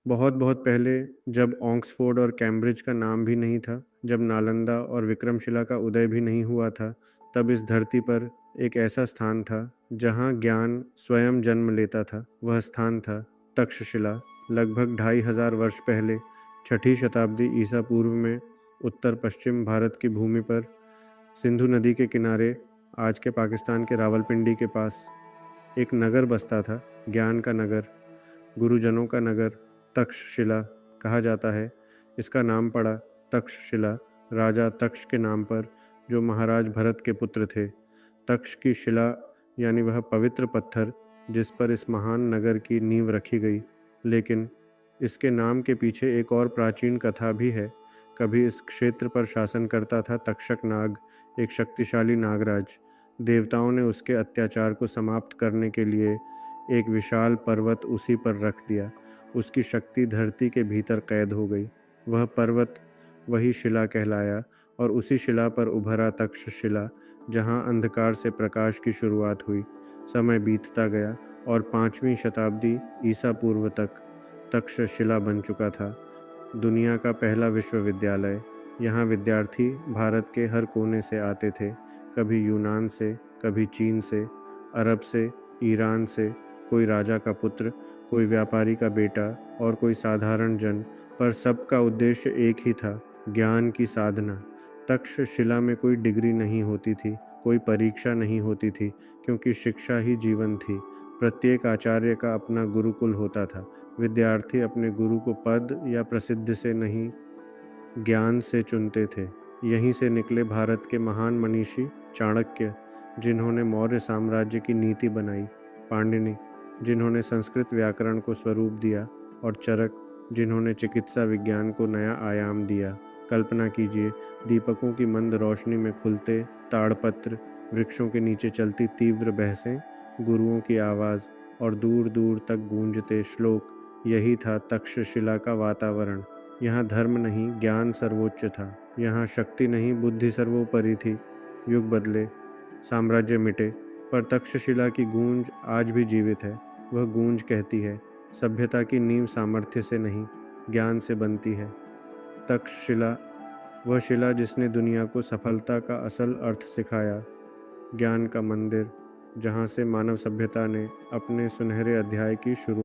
बहुत बहुत पहले, जब ऑक्सफोर्ड और कैम्ब्रिज का नाम भी नहीं था, जब नालंदा और विक्रमशिला का उदय भी नहीं हुआ था, तब इस धरती पर एक ऐसा स्थान था जहाँ ज्ञान स्वयं जन्म लेता था। वह स्थान था तक्षशिला। लगभग 2500 वर्ष पहले, छठी शताब्दी ईसा पूर्व में, उत्तर पश्चिम भारत की भूमि पर, सिंधु नदी के किनारे, आज के पाकिस्तान के रावलपिंडी के पास, एक नगर बसता था, ज्ञान का नगर, गुरुजनों का नगर। तक्षशिला कहा जाता है। इसका नाम पड़ा तक्षशिला राजा तक्ष के नाम पर, जो महाराज भरत के पुत्र थे। तक्ष की शिला यानी वह पवित्र पत्थर जिस पर इस महान नगर की नींव रखी गई। लेकिन इसके नाम के पीछे एक और प्राचीन कथा भी है। कभी इस क्षेत्र पर शासन करता था तक्षक नाग, एक शक्तिशाली नागराज। देवताओं ने उसके अत्याचार को समाप्त करने के लिए एक विशाल पर्वत उसी पर रख दिया। उसकी शक्ति धरती के भीतर कैद हो गई। वह पर्वत वही शिला कहलाया, और उसी शिला पर उभरा तक्षशिला, जहाँ अंधकार से प्रकाश की शुरुआत हुई। समय बीतता गया और 5वीं शताब्दी ईसा पूर्व तक तक्षशिला बन चुका था, दुनिया का पहला विश्वविद्यालय। यहाँ विद्यार्थी भारत के हर कोने से आते थे, कभी यूनान से, कभी चीन से, अरब से, ईरान से, कोई राजा का पुत्र, कोई व्यापारी का बेटा और कोई साधारण जन, पर सबका उद्देश्य एक ही था, ज्ञान की साधना। तक्षशिला में कोई डिग्री नहीं होती थी, कोई परीक्षा नहीं होती थी, क्योंकि शिक्षा ही जीवन थी। प्रत्येक आचार्य का अपना गुरुकुल होता था। विद्यार्थी अपने गुरु को पद या प्रसिद्धि से नहीं, ज्ञान से चुनते थे। यहीं से निकले भारत के महान मनीषी चाणक्य, जिन्होंने मौर्य साम्राज्य की नीति बनाई, पाणिनि, जिन्होंने संस्कृत व्याकरण को स्वरूप दिया, और चरक, जिन्होंने चिकित्सा विज्ञान को नया आयाम दिया। कल्पना कीजिए, दीपकों की मंद रोशनी में खुलते ताड़पत्र, वृक्षों के नीचे चलती तीव्र बहसें, गुरुओं की आवाज़ और दूर दूर तक गूंजते श्लोक। यही था तक्षशिला का वातावरण। यहाँ धर्म नहीं, ज्ञान सर्वोच्च था। यहाँ शक्ति नहीं, बुद्धि सर्वोपरि थी। युग बदले, साम्राज्य मिटे, पर तक्षशिला की गूंज आज भी जीवित है। वह गूंज कहती है, सभ्यता की नींव सामर्थ्य से नहीं, ज्ञान से बनती है। तक्षशिला, वह शिला जिसने दुनिया को सफलता का असल अर्थ सिखाया। ज्ञान का मंदिर, जहाँ से मानव सभ्यता ने अपने सुनहरे अध्याय की शुरू